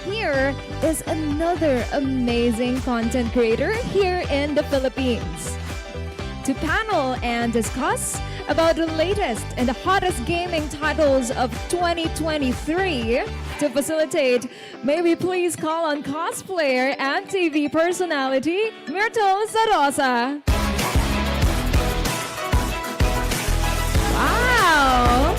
here is another amazing content creator here in the Philippines. To panel and discuss about the latest and the hottest gaming titles of 2023. To facilitate, may we please call on cosplayer and TV personality, Myrtle Sarosa. Wow!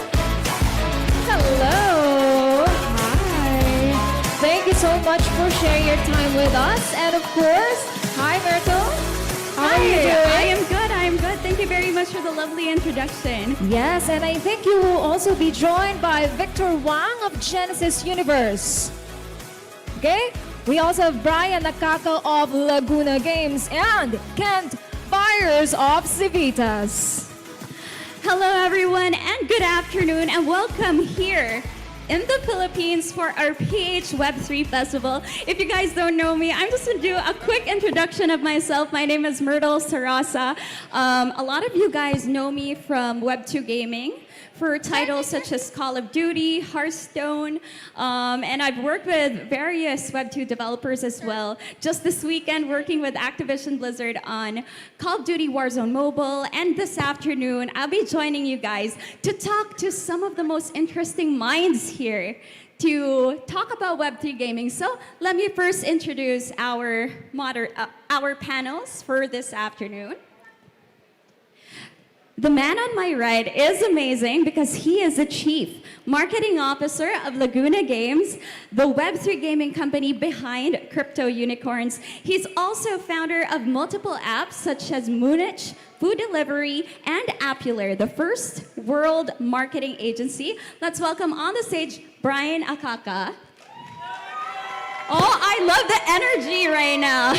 Hello! Hi! Thank you so much for sharing your time with us. And of course, hi Myrtle! How are you doing? I am good. Thank you very much for the lovely introduction. Yes, and I think you will also be joined by Victor Wang of Genesis Universe. Okay? We also have Brian Nakaka of Laguna Games and Kent Byers of Civitas. Hello, everyone, and good afternoon, and welcome here in the Philippines for our PH Web3 Festival. If you guys don't know me, I'm just gonna do a quick introduction of myself. My name is Myrtle Sarasa. A lot of you guys know me from Web2 Gaming for titles such as Call of Duty, Hearthstone, and I've worked with various Web2 developers as well. Just this weekend, working with Activision Blizzard on Call of Duty Warzone Mobile, and this afternoon, I'll be joining you guys to talk to some of the most interesting minds here to talk about Web3 gaming. So let me first introduce our panels for this afternoon. The man on my right is amazing because he is the Chief Marketing Officer of Laguna Games, the Web3 gaming company behind Crypto Unicorns. He's also founder of multiple apps such as Moonich, Food Delivery, and Appular, the first world marketing agency. Let's welcome on the stage Brian Akaka. Oh, I love the energy right now.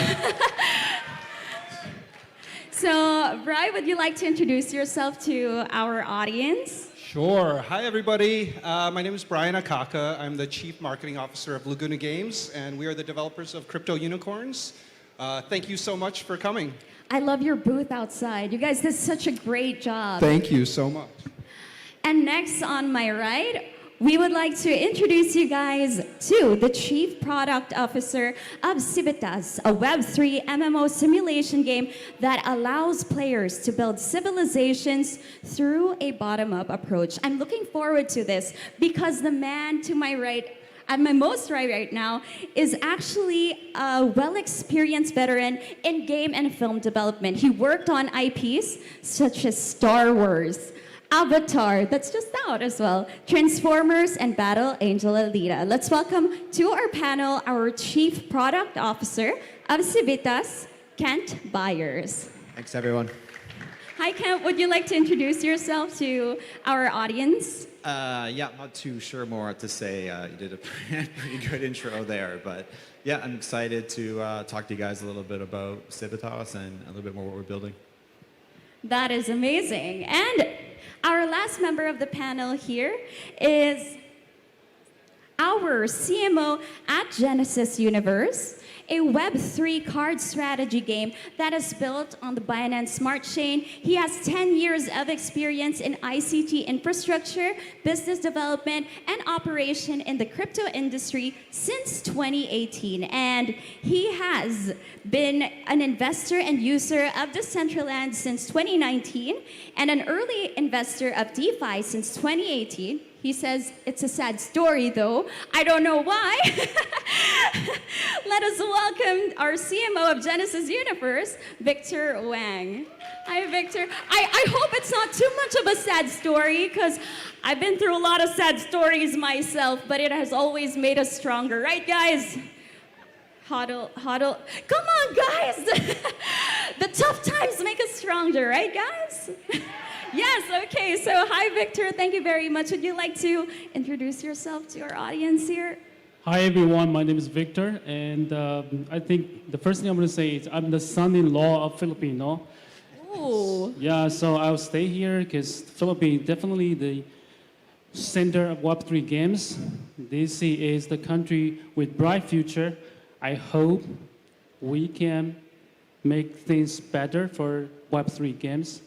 So, Brian, would you like to introduce yourself to our audience? Sure. Hi, everybody. My name is Brian Akaka. I'm the Chief Marketing Officer of Laguna Games, and we are the developers of Crypto Unicorns. Thank you so much for coming. I love your booth outside. You guys did such a great job. Thank you so much. And next on my right, we would like to introduce you guys to the Chief Product Officer of Civitas, a Web3 MMO simulation game that allows players to build civilizations through a bottom-up approach. I'm looking forward to this because the man to my right, at my most right now, is actually a well-experienced veteran in game and film development. He worked on IPs such as Star Wars, Avatar, that's just out as well, Transformers, and Battle Angel Alita. Let's welcome to our panel our Chief Product Officer of Civitas, Kent Byers. Thanks, everyone. Hi, Kent. Would you like to introduce yourself to our audience? Yeah, I'm not too sure more what to say. You did a pretty good intro there, but yeah, I'm excited to talk to you guys a little bit about Civitas and a little bit more what we're building. That is amazing. And our last member of the panel here is our CMO at Genesis Universe, a Web3 card strategy game that is built on the Binance Smart Chain. He has 10 years of experience in ICT infrastructure, business development, and operation in the crypto industry since 2018. And he has been an investor and user of Decentraland since 2019 and an early investor of DeFi since 2018. He says it's a sad story, though. I don't know why. Let us welcome our CMO of Genesis Universe, Victor Wang. Hi, Victor. I hope it's not too much of a sad story, because I've been through a lot of sad stories myself, but it has always made us stronger. Right, guys? Huddle. Come on, guys. The tough times make us stronger, right, guys? Yes, okay, so hi Victor, thank you very much. Would you like to introduce yourself to our audience here? Hi everyone, my name is Victor, and I think the first thing I'm going to say is I'm the son-in-law of Filipino. Ooh. Yeah, so I'll stay here because Philippines definitely the center of Web3 games. DC is the country with bright future. I hope we can make things better for Web3 games.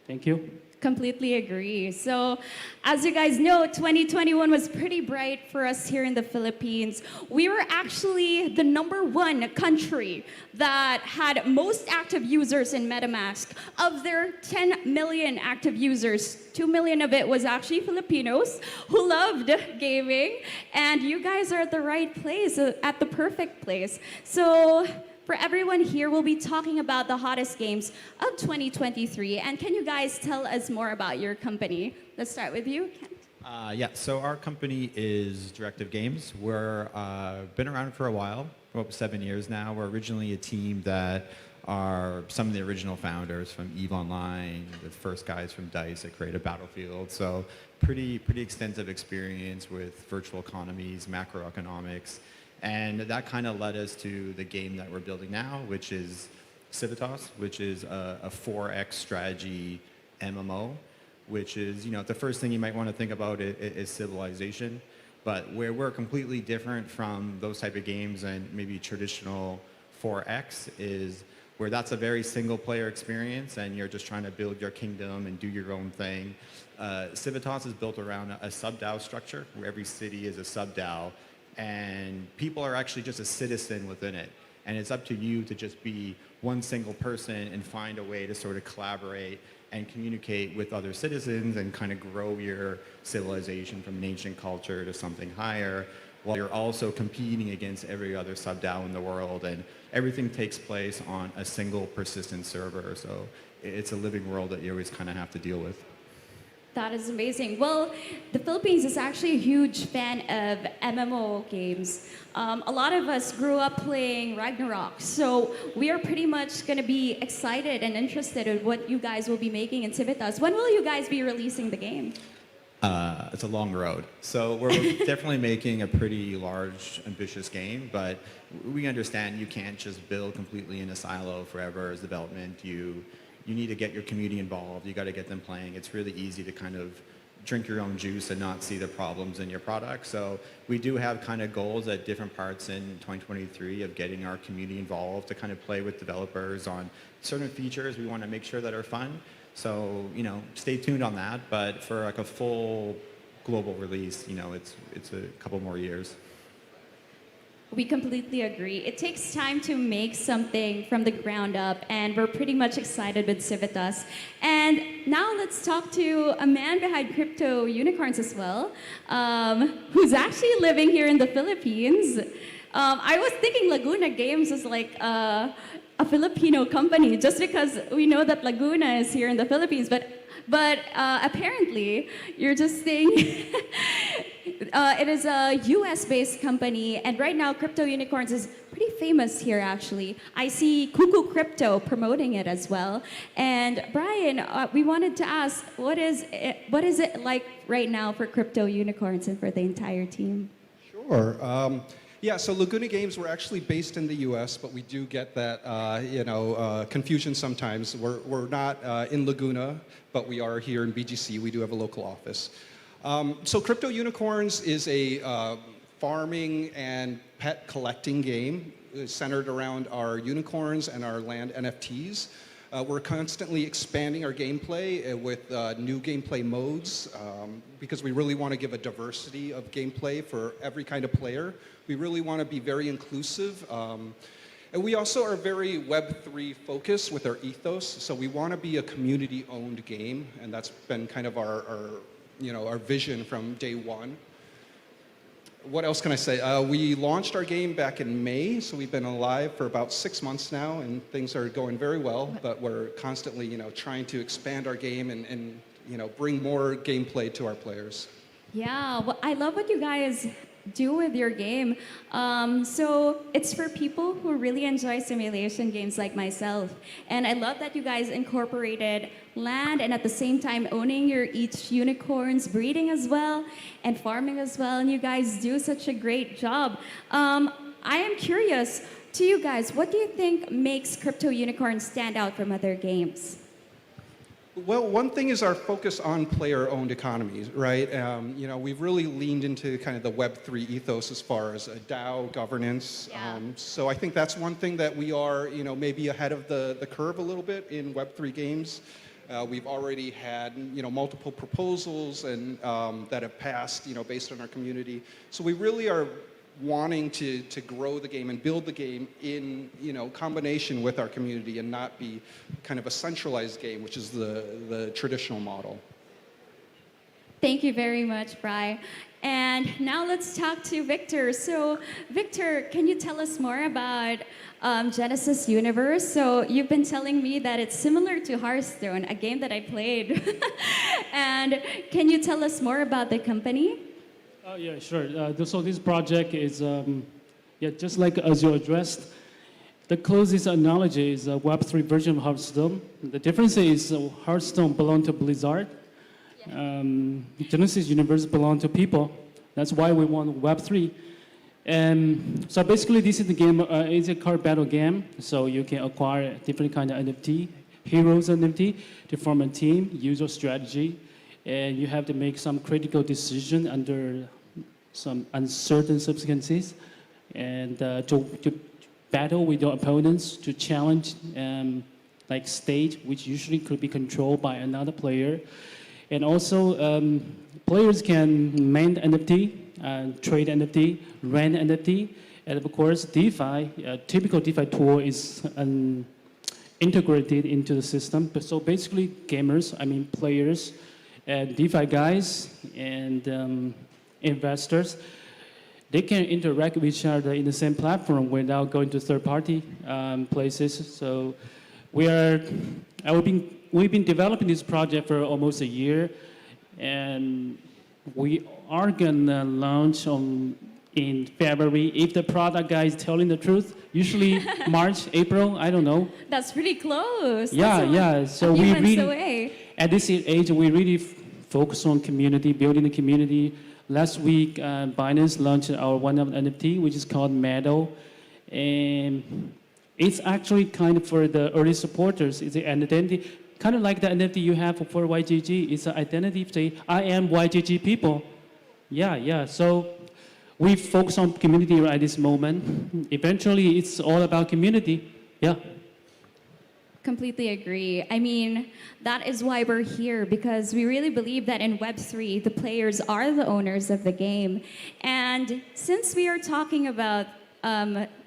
Thank you. Completely agree. So, as you guys know, 2021 was pretty bright for us here in the Philippines. We were actually the #1 country that had most active users in MetaMask. Of their 10 million active users, 2 million of it was actually Filipinos who loved gaming, and you guys are at the right place, at the perfect place. So, for everyone here, we'll be talking about the hottest games of 2023. And can you guys tell us more about your company? Let's start with you, Kent. Yeah, so our company is Directive Games. We're been around for a while, for about 7 years now. We're originally a team that are some of the original founders from EVE Online, the first guys from DICE that created Battlefield. So pretty extensive experience with virtual economies, macroeconomics. And that kind of led us to the game that we're building now, which is Civitas, which is a 4X strategy MMO, which is, the first thing you might want to think about is civilization. But where we're completely different from those type of games and maybe traditional 4X is where that's a very single player experience and you're just trying to build your kingdom and do your own thing. Civitas is built around a sub-DAO structure where every city is a sub-DAO. And people are actually just a citizen within it. And it's up to you to just be one single person and find a way to sort of collaborate and communicate with other citizens and kind of grow your civilization from an ancient culture to something higher, while you're also competing against every other sub-DAO in the world. And everything takes place on a single persistent server. So it's a living world that you always kind of have to deal with. That is amazing. Well, the Philippines is actually a huge fan of MMO games. A lot of us grew up playing Ragnarok, so we are pretty much going to be excited and interested in what you guys will be making in Civitas. When will you guys be releasing the game? It's a long road. So we're definitely making a pretty large, ambitious game, but we understand you can't just build completely in a silo forever as development. You need to get your community involved. You got to get them playing. It's really easy to kind of drink your own juice and not see the problems in your product. So we do have kind of goals at different parts in 2023 of getting our community involved to kind of play with developers on certain features we want to make sure that are fun. So, stay tuned on that. But for like a full global release, it's a couple more years. We completely agree. It takes time to make something from the ground up, and we're pretty much excited with Civitas. And now let's talk to a man behind Crypto Unicorns as well, who's actually living here in the Philippines. I was thinking Laguna Games is like a Filipino company, just because we know that Laguna is here in the Philippines, but apparently you're just saying it is a US-based company, and right now Crypto Unicorns is pretty famous here actually. I see Cuckoo Crypto promoting it as well. And Brian, we wanted to ask, what is it like right now for Crypto Unicorns and for the entire team? Sure. Yeah, so Laguna Games, we're actually based in the U.S., but we do get that, confusion sometimes. We're not in Laguna, but we are here in BGC. We do have a local office. So Crypto Unicorns is a farming and pet collecting game centered around our unicorns and our land NFTs. We're constantly expanding our gameplay with new gameplay modes because we really want to give a diversity of gameplay for every kind of player. We really want to be very inclusive. And we also are very Web3 focused with our ethos. So we want to be a community-owned game, and that's been kind of our vision from day one. What else can I say? We launched our game back in May, so we've been alive for about 6 months now, and things are going very well. But we're constantly, trying to expand our game and bring more gameplay to our players. Yeah, well, I love what you guys do with your game. So it's for people who really enjoy simulation games like myself. And I love that you guys incorporated land and at the same time owning your each unicorns, breeding as well, and farming as well. And you guys do such a great job. I am curious to you guys, what do you think makes Crypto Unicorns stand out from other games? Well, one thing is our focus on player-owned economies, right? We've really leaned into kind of the Web3 ethos as far as a DAO governance. Yeah. So I think that's one thing that we are, maybe ahead of the curve a little bit in Web3 games. We've already had, multiple proposals and that have passed, based on our community. So we really are wanting to grow the game and build the game in, combination with our community and not be kind of a centralized game, which is the traditional model. Thank you very much, Bri. And now let's talk to Victor. So, Victor, can you tell us more about Genesis Universe? So, you've been telling me that it's similar to Hearthstone, a game that I played. And can you tell us more about the company? Yeah, sure. So this project is, just like as you addressed, the closest analogy is a Web3 version of Hearthstone. The difference is Hearthstone belongs to Blizzard. Genesis Universe belongs to people. That's why we want Web3. And so basically, this is the game. It's a card battle game. So you can acquire different kind of NFT, heroes NFT, to form a team, use your strategy, and you have to make some critical decision under some uncertain circumstances, and to battle with your opponents, to challenge like stage, which usually could be controlled by another player. And also, players can mint NFT, trade NFT, rent NFT, and of course, DeFi, a typical DeFi tool is integrated into the system. But so basically, gamers, players, and DeFi guys, and investors, they can interact with each other in the same platform without going to third-party places. So we've been developing this project for almost a year, and we are gonna launch in February if the product guy is telling the truth. Usually March, April, I don't know. That's pretty close. Yeah. So a few we months really, away. at this age, we really focus on community, building the community. Last week, Binance launched our one of NFT, which is called Meadow, and it's actually kind of for the early supporters. It's an identity, kind of like the NFT you have for YGG. It's an identity, say, I am YGG people. Yeah. So we focus on community right at this moment. Eventually, it's all about community. Yeah. Completely agree. I mean, that is why we're here, because we really believe that in Web3, the players are the owners of the game. And since we are talking about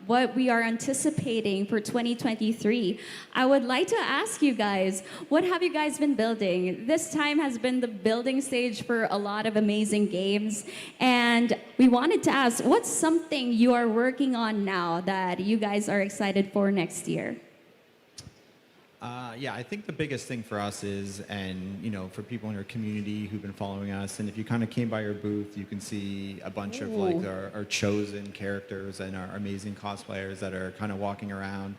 what we are anticipating for 2023, I would like to ask you guys, what have you guys been building? This time has been the building stage for a lot of amazing games. And we wanted to ask, what's something you are working on now that you guys are excited for next year? I think the biggest thing for us is, and for people in our community who've been following us, and if you kind of came by our booth, you can see a bunch of like our chosen characters and our amazing cosplayers that are kind of walking around.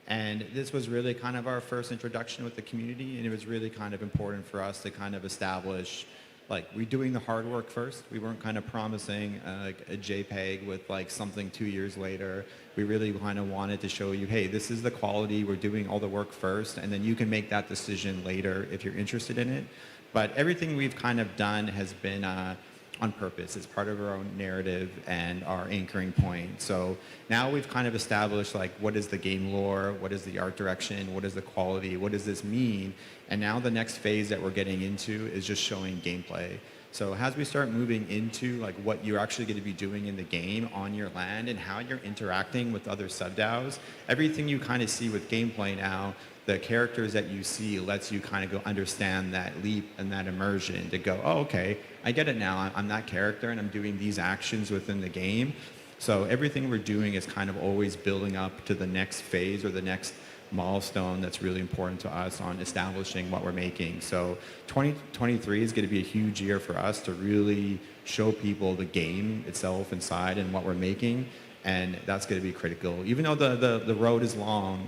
And this was really kind of our first introduction with the community, and it was really kind of important for us to kind of establish, like, we're doing the hard work first. We weren't kind of promising a JPEG with like something 2 years later. We really kind of wanted to show you, hey, this is the quality. We're doing all the work first, and then you can make that decision later if you're interested in it. But everything we've kind of done has been on purpose. It's part of our own narrative and our anchoring point. So now we've kind of established, like, what is the game lore? What is the art direction? What is the quality? What does this mean? And now the next phase that we're getting into is just showing gameplay. So as we start moving into like what you're actually going to be doing in the game on your land and how you're interacting with other sub-DAOs, everything you kind of see with gameplay now, the characters that you see lets you kind of go understand that leap and that immersion to go, oh, okay, I get it now. I'm that character and I'm doing these actions within the game. So everything we're doing is kind of always building up to the next phase or the next milestone that's really important to us on establishing what we're making. So 2023 is going to be a huge year for us to really show people the game itself inside and what we're making, and that's going to be critical. Even though the road is long,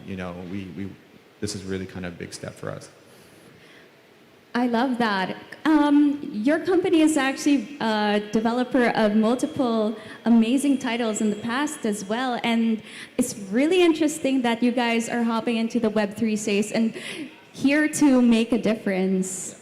this is really kind of a big step for us. I love that. Your company is actually a developer of multiple amazing titles in the past as well. And it's really interesting that you guys are hopping into the Web3 space and here to make a difference.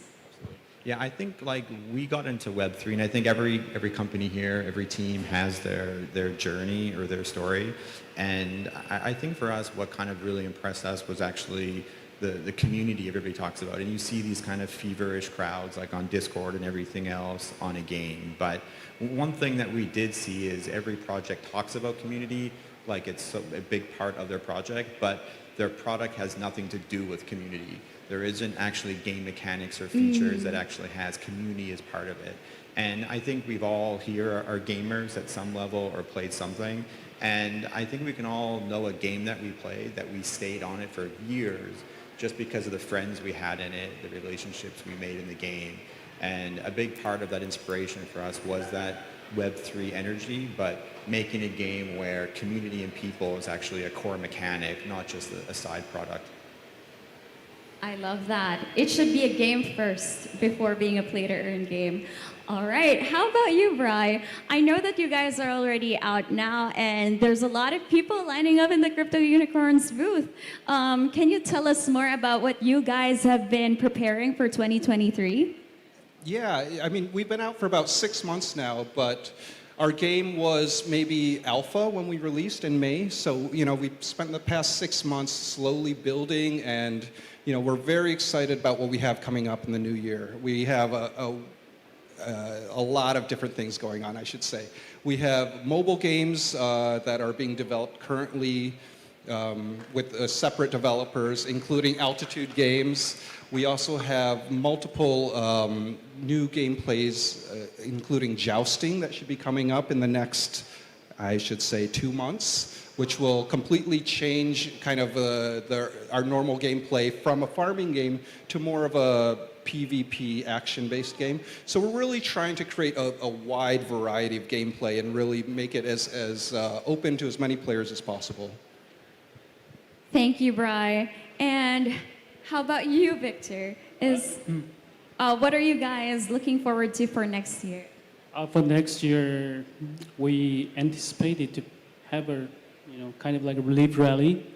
Yeah, I think like we got into Web3, and I think every company here, every team has their journey or their story. And I think for us, what kind of really impressed us was actually the community everybody talks about. And you see these kind of feverish crowds like on Discord and everything else on a game. But one thing that we did see is every project talks about community like it's a big part of their project, but their product has nothing to do with community. There isn't actually game mechanics or features that actually has community as part of it. And I think we've all here are gamers at some level or played something. And I think we can all know a game that we played, that we stayed on it for years just because of the friends we had in it, the relationships we made in the game. And a big part of that inspiration for us was that Web3 energy, but making a game where community and people is actually a core mechanic, not just a side product. I love that. It should be a game first before being a play-to-earn game. All right, how about you, Bri? I know that you guys are already out now, and there's a lot of people lining up in the Crypto Unicorns booth. Can you tell us more about what you guys have been preparing for 2023? Yeah, I mean, we've been out for about 6 months now, but our game was maybe alpha when we released in May. So, you know, we spent the past 6 months slowly building, and, you know, we're very excited about what we have coming up in the new year. We have a lot of different things going on, I should say. We have mobile games that are being developed currently with separate developers, including Altitude Games. We also have multiple new gameplays, including jousting, that should be coming up in the next, I should say, 2 months, which will completely change kind of our normal gameplay from a farming game to more of a PvP action-based game. So we're really trying to create a wide variety of gameplay and really make it as open to as many players as possible. Thank you, Bri. And how about you, Victor? What are you guys looking forward to for next year? For next year, we anticipated to have a, kind of like a relief rally.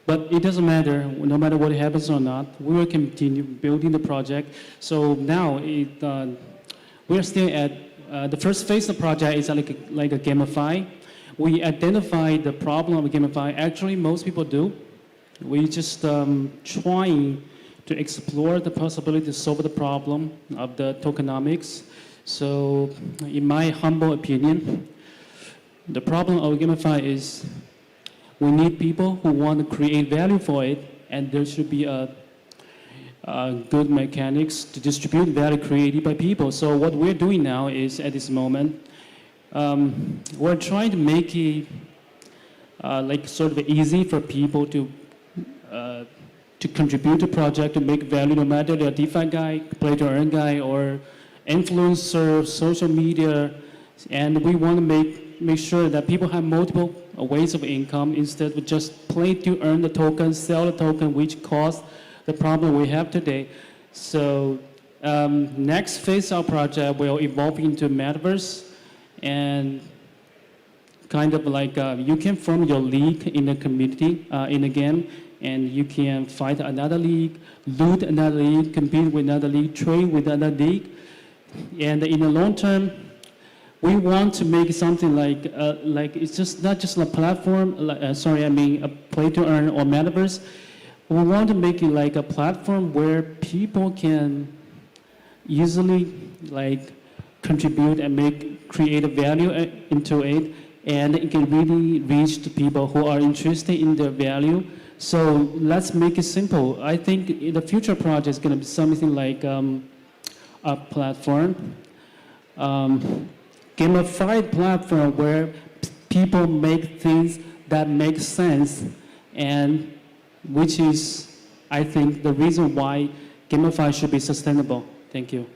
But it doesn't matter, no matter what happens or not, we will continue building the project. So now we are still at the first phase of the project is like a gamify. We identify the problem of gamify. Actually, most people do. We just trying to explore the possibility to solve the problem of the tokenomics. So in my humble opinion, the problem of gamify is we need people who want to create value for it, and there should be a good mechanics to distribute value created by people. So what we're doing now is, at this moment, we're trying to make it like sort of easy for people to contribute to project, to make value, no matter they're a DeFi guy, play-to-earn guy, or influencer, social media, and we want to make sure that people have multiple ways of income instead of just play to earn the token, sell the token, which caused the problem we have today. So next phase of our project will evolve into metaverse, and kind of like you can form your league in the community, in a game, and you can fight another league, loot another league, compete with another league, trade with another league. And in the long term, we want to make something like it's just not just a platform, a play to earn or metaverse. We want to make it like a platform where people can easily like contribute and create a value into it, and it can really reach the people who are interested in their value. So let's make it simple. I think the future project is going to be something like a platform, gamified platform where people make things that make sense, and which is, I think, the reason why gamify should be sustainable. Thank you.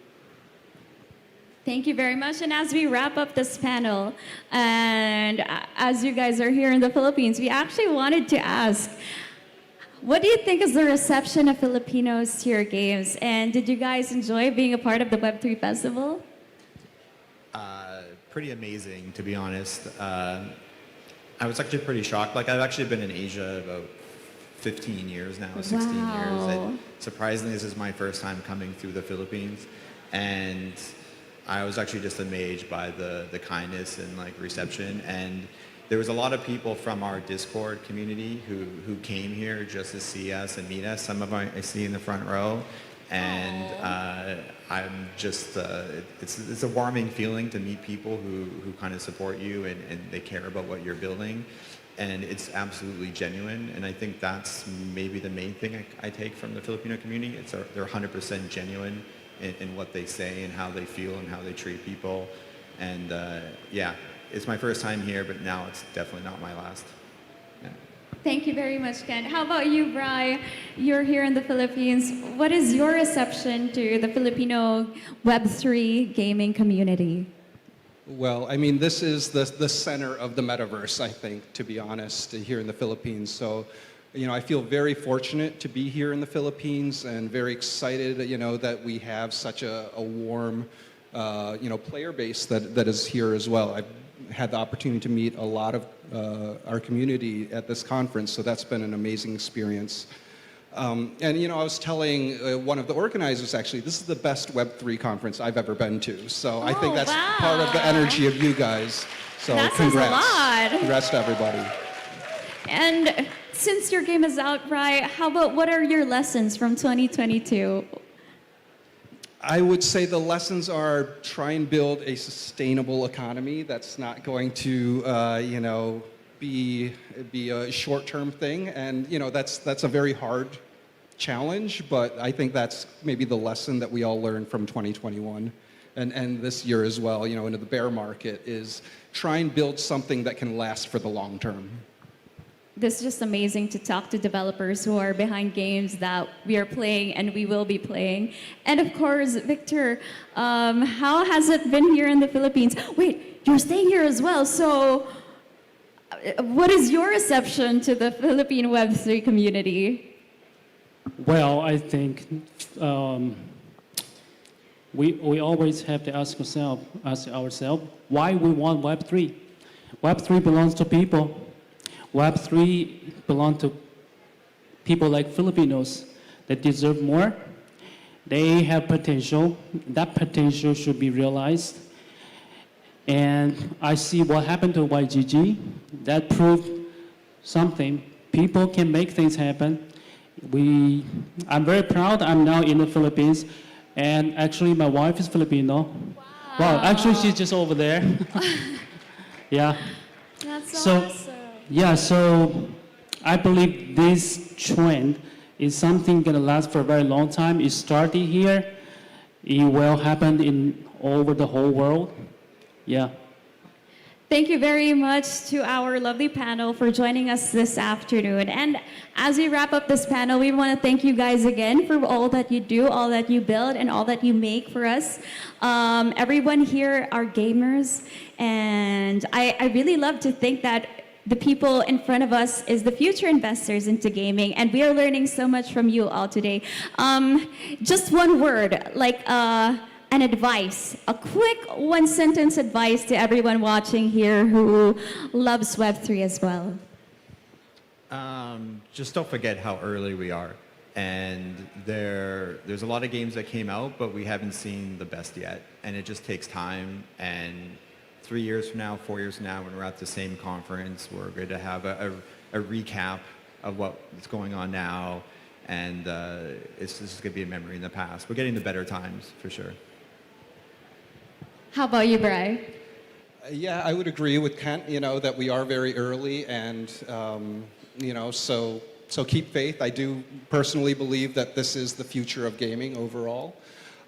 Thank you very much. And as we wrap up this panel, and as you guys are here in the Philippines, we actually wanted to ask, what do you think is the reception of Filipinos to your games? And did you guys enjoy being a part of the Web3 Festival? Pretty amazing, to be honest. I was actually pretty shocked. Like, I've actually been in Asia about 15 years now, 16 years. And surprisingly, this is my first time coming through the Philippines. And I was actually just amazed by the kindness and like reception. And there was a lot of people from our Discord community who came here just to see us and meet us. Some of them I see in the front row. And I'm just, it's a warming feeling to meet people who kind of support you and they care about what you're building. And it's absolutely genuine. And I think that's maybe the main thing I take from the Filipino community. They're 100% genuine in what they say and how they feel and how they treat people. And yeah, it's my first time here, but now it's definitely not my last. Yeah. Thank you very much, Ken. How about you, Bri? You're here in the Philippines. What is your reception to the Filipino Web3 gaming community? Well, I mean, this is the center of the metaverse, I think, to be honest, here in the Philippines. So, you know, I feel very fortunate to be here in the Philippines and very excited, you know, that we have such a warm, you know, player base that is here as well. I've had the opportunity to meet a lot of our community at this conference, so that's been an amazing experience. And you know, I was telling one of the organizers, actually, this is the best Web3 conference I've ever been to. So I think that's part of the energy of you guys. So that congrats. says a lot. Congrats to everybody. And since your game is out, Bri, how about what are your lessons from 2022? I would say the lessons are try and build a sustainable economy that's not going to, you know, be a short-term thing. And, you know, that's a very hard challenge, but I think that's maybe the lesson that we all learned from 2021 and this year as well, you know, into the bear market is try and build something that can last for the long term. This is just amazing to talk to developers who are behind games that we are playing and we will be playing. And of course, Victor, how has it been here in the Philippines? Wait, you're staying here as well. So what is your reception to the Philippine Web3 community? Well, I think we always have to ask ourselves why we want Web3. Web3 belongs to people. Web3 belongs to people like Filipinos that deserve more. They have potential. That potential should be realized. And I see what happened to YGG. That proved something. People can make things happen. I'm very proud I'm now in the Philippines. And actually, my wife is Filipino. Wow. Well, actually, she's just over there. Yeah. That's So, awesome. yeah, so I believe this trend is something going to last for a very long time. It started here. It will happen all over the whole world. Yeah. Thank you very much to our lovely panel for joining us this afternoon. And as we wrap up this panel, we want to thank you guys again for all that you do, all that you build, and all that you make for us. Everyone here are gamers, and I really love to think that the people in front of us is the future investors into gaming, and we are learning so much from you all today. Just one word, like an advice, a quick one-sentence advice to everyone watching here who loves Web3 as well. Just don't forget how early we are. And there's a lot of games that came out, but we haven't seen the best yet. And it just takes time. And 3 years from now, 4 years from now, when we're at the same conference, we're going to have a recap of what's going on now. And this is going to be a memory in the past. We're getting the better times, for sure. How about you, Bri? Yeah, I would agree with Kent, you know, that we are very early and, you know, so keep faith. I do personally believe that this is the future of gaming overall.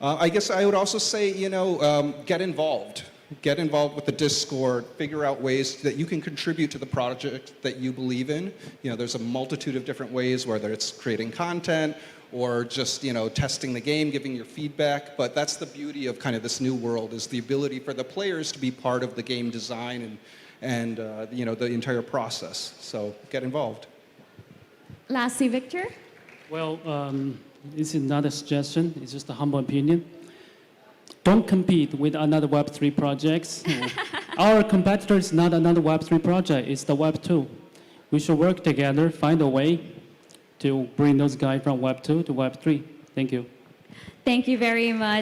I guess I would also say, you know, get involved. Get involved with the Discord, figure out ways that you can contribute to the project that you believe in. You know, there's a multitude of different ways, whether it's creating content or just, you know, testing the game, giving your feedback. But that's the beauty of kind of this new world, is the ability for the players to be part of the game design and you know, the entire process. So get involved. Lastly, Victor? Well, this is not a suggestion. It's just a humble opinion. Don't compete with another Web3 projects. Our competitor is not another Web3 project. It's the Web2. We should work together, find a way to bring those guys from Web2 to Web3. Thank you. Thank you very much.